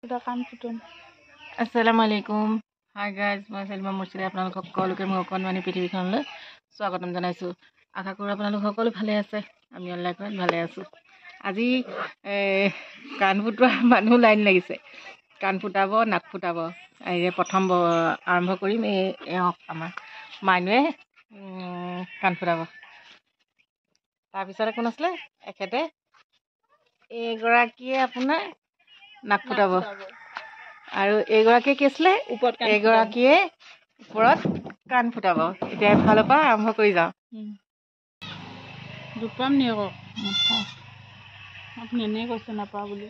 Assalamu alaikum. Hi guys, মই সেলমা মুৰ্ছিদে আপোনালোকক সকলোকে মই অকণমানি পৃথিৱীখনলৈ স্বাগতম জনাইছোঁ। আশা কৰোঁ আপোনালোক সকলো ভালে আছে। আমি আল্লাহৰ কৃপাত ভালে আছোঁ। আজি কাণ ফুটোৱা মানুহ লাইন লাগিছে। কাণ ফুটাব, নাক ফুটাব। এই প্ৰথম আৰম্ভ কৰিম আমাৰ মাইনুৱে কাণ ফুটাব। তাৰপিছতে কোন আছিলে? এখেতে এইগৰাকীয়ে আপোনাৰ নাক ফুটাব আৰু এইগৰাকীয়ে কি আছিলে? এইগৰাকীয়ে ওপৰত কাণ ফুটাব। এতিয়া এফালৰ পৰা আৰম্ভ কৰি যাওঁ। দুখ পাম নি আকৌ আপুনি এনেই কৈছে নাপাওঁ বুলি।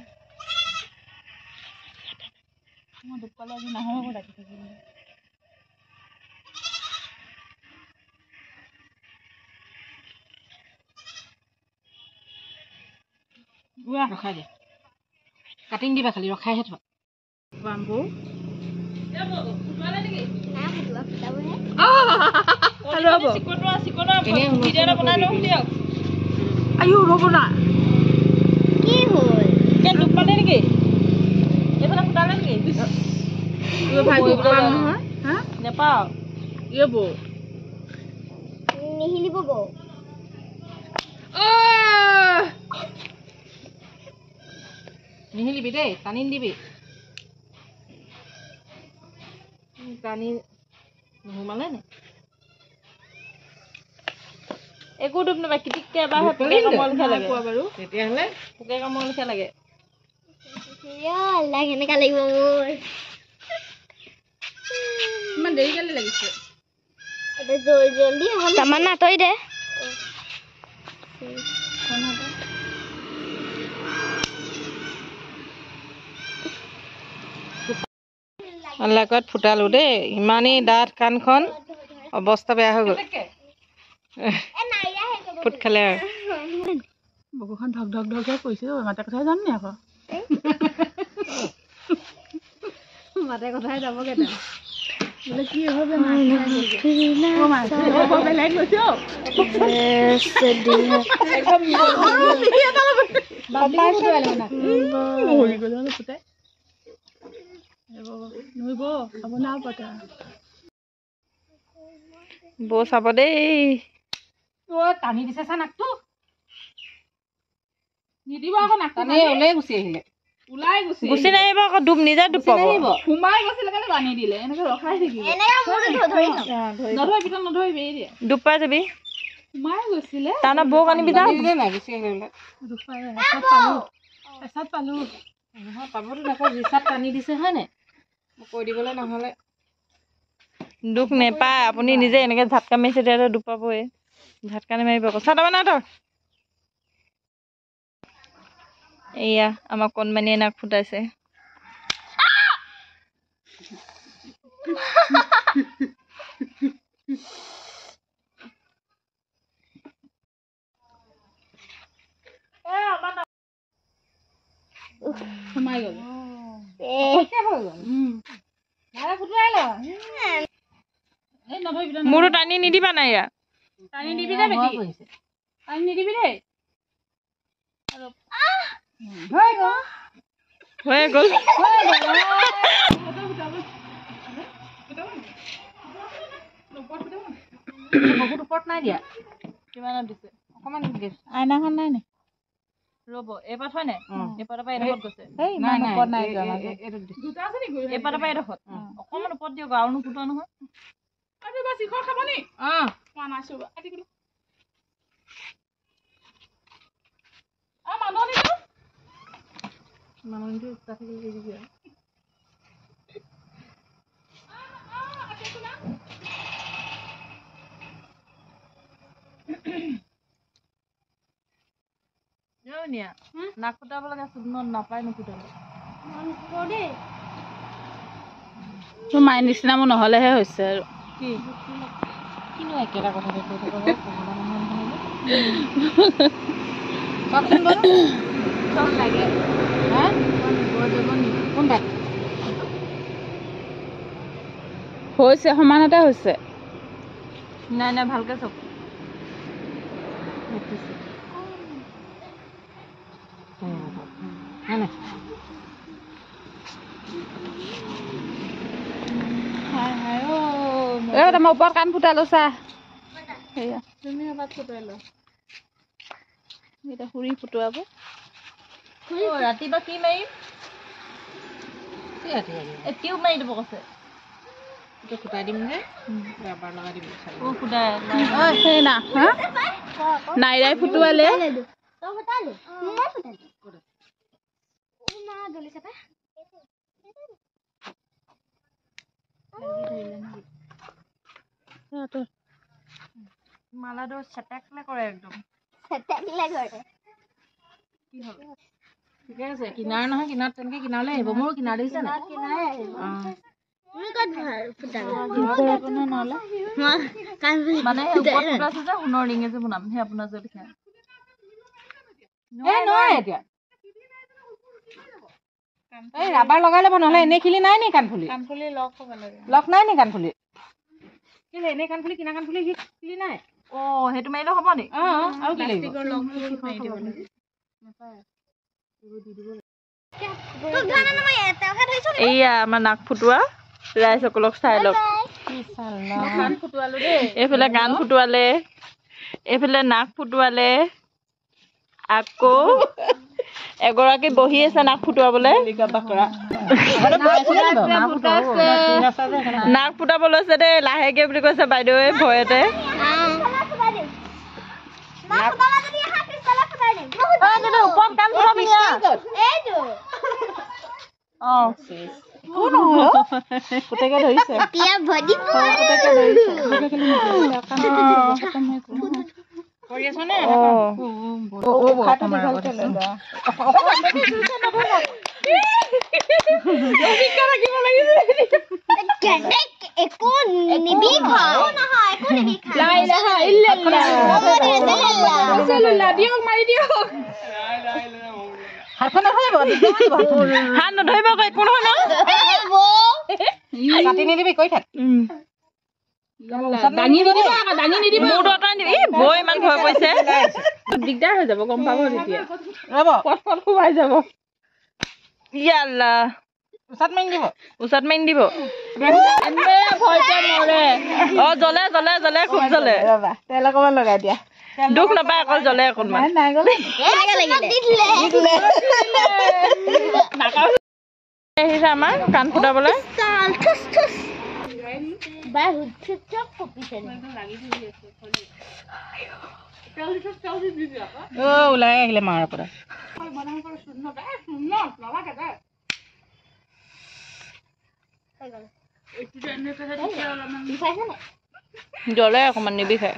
মই দুখ পালে আজি নাহো আকৌ ডাকি থাকিবলৈ। ৰখাই দিয়া, কাটিং দিবা খালি, ৰখাইহে থোৱা। বাম্বু আয়ো ৰ'ব না কি হ'ল দুখ পালে নেকি? এইফালে ফুটালে নেকি? নেপাওঁ বৌ নিহিলিব বৌ। নিহিলিবি দেই, টানি নিদিবি। টানি নোসোমালে নে? একো দুখ নাপায়। কিটিককে এবাৰ পোকে কামুৰা লিখা লাগে বাৰু। তেতিয়াহ'লে পোকে কামুৰা লিখা লাগে। কেনেকা লাগিব মোৰ ইমান দেৰি কেলে লাগিছে? জলদি তামান আঁতৰি দে। আল্লাহ কোৱাত ফুটালো দেই। ইমানেই ডাঠ কাণখন, অৱস্থা বেয়া হৈ গ'ল। ফুট খালে আৰু বুকুখন ধক ধক ধকহে কৰিছে। মাতে কথাই যাম নি আকৌ? মাতে কথাই যাবগে বোলে। কি হবে বেলেগ গৈছে বৌ চাব দেই। টানি দিছে চা নাকটো। নিদিব আকৌ নাক টানি ওলাই গুচি আহিলে। গুচি নাহিব আকৌ, ডুব নিজে ডুব পাব। সোমাই গৈছিলে কাৰণে টানি দিলে। এনেকে ৰখাই থাকিব। নধৰিবি দিয়া। ডুব পাই যাবি। সোমাই গৈছিলে তাৰমানে বৌক আনিবি যা। নাই গুচি আহিলে। পেচাত পালো। পাবতো আকৌ ৰিচাত টানি দিছে হয় নাই? কৈ দিবলৈ নহ'লে দুখ নেপায়। আপুনি নিজে এনেকে ঝাটকা মাৰিছে, তেতিয়া দুখ পাবই। ঝাটকা নামাৰিব আকৌ। চাহ তাৰমানে তই এয়া আমাৰ কণমানিয়ে নাক ফুটাইছে। সোমাই গ'ল। মোৰতো টানি নিদিবা নাই ইয়াত। টানি দিবি দেই বেটি। টানি নিদিবি দেই। হৈ গ'ল। বহুত ওপৰত নাই দিয়া। কিমানত দিছে? অকণমান আইনাখন নাই নি? ৰ'ব, এইপাত হয় নাই? এইপাতৰ পৰা এইডোখৰত গৈছে। ইমান ওপৰত নাই যোৱা। এইপাতৰ পৰা এইডোখৰত অকণমান ওপৰত দিয়ক আৰু নুফুটোৱা নহয়। শিখৰ খাব নি? মানুহটো উৎসাহ থাকিলে দিবি আৰু। নাক ফুটাব লাগে, নাপায় নুফুটাব। তোৰ মাইৰ নিচিনা মোৰ নহ'লেহে হৈছে আৰু। কি কিনো একেটা কথাকে কৈ থাকো চকচোন বাৰু। চক লাগে কোনটাত হৈছে, সমানতে হৈছে। নাই নাই, ভালকে চক। মই ওপৰত কাণ ফুটালো চা সেয়া তুমি এবাৰ ফুটাই ল এতিয়া সুৰি ফুটোৱাব ৰাতিপুৱা কি মাৰিম টিউব মাৰি দিব কৈছে ফুটাই দিম যে ৰাবাৰ লগাই দিম সেই না হা নাইৰাই ফুটোৱালে মালাটো চেটেকলে কৰে একদম ঠিকে আছে কিনাৰ নহয় কিনাৰত তেনেকে কিনাৰলে আহিব মোৰ কিনাৰ দেখিছে নাই মানে ওপৰত ফুটাইছে যে সোণৰ ৰিং এযোৰ বনাম সেই আপোনাৰ যে লিখা নহয় এতিয়া এই ৰাবাৰ লগাই ল'ব নহ'লে এনেই খিলি নাই নি কাণফুলি লক হ'ব লাগে লক নাই নি কাণফুলি কেলে এনেই কাণফুলি কিনা কাণফুলি খিলি নাই সেইটো মাৰিলে হ'ব নি আৰু কি লাগিব এইয়া আমাৰ নাক ফুটোৱা ৰাইজসকলক চাই লওক এইফালে কাণ ফুটোৱালে এইফালে নাক ফুটোৱালে আকৌ এগৰাকী বহি আছে নাক ফুটোৱাবলৈ নাক ফুটাব লৈছে দেই লাহেকে বুলি কৈছে বাইদেৱে ভয়তে ওপৰত কাণ ফুটাবি পুতেকে ধৰিছে কৰি আছ নে হাত নধৰিব একো নহয় কাটি নিদিবি কৈ থাক দাঙি নিদিব বৌ ইমান ভয় কৰিছে দিগদাৰ হৈ যাব গম পাব তেতিয়া ৰ'ব পথখন সোমাই যাব ইয়াল্লা উচাত মাৰি দিব জ্বলে খুব জ্বলে তেল অকমান লগাই দিয়া দুখ নাপায় অকল জ্বলে অকণমান আহিছে আমাৰ কাণ ফুটাবলৈ ওলাই আহিলে মাৰ পৰা জ্বলে অকণমান নিবিষায়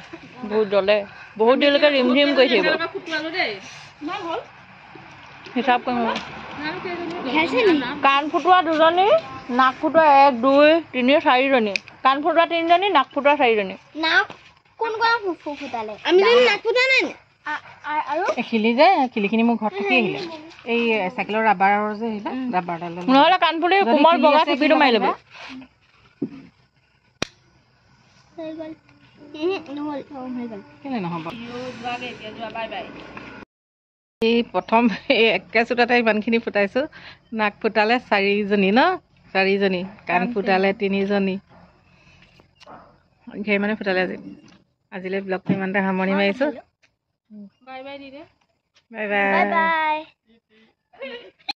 বহুত জ্বলে বহুত দেৰিলৈকে ৰিম ঝিম কৰি থাকিব হিচাপ কৰিম কাণ ফুটোৱা 2জনী নাক ফুটোৱা 1 2 3 4জনী কাণ ফুটোৱা 3জনী নাক ফুটোৱা 4জনী খিলিখিনি মোৰ ঘৰত থাকি আহিলে এই চাইকেলৰ ৰাবাৰৰ যে ৰাবাৰডাল নহ'লে কাণফুলি কোমল বগা টুপিটো মাৰি ল'ব কেলে নহ'ব এই প্ৰথম একে চোতাতে ইমানখিনি ফুটাইছোঁ নাক ফুটালে 4জনী ন 4জনী কাণ ফুটালে 3জনী মানে ফুটালে আজিলৈ ব্লগটো ইমানতে সামৰণি মাৰিছোঁ বাই বাই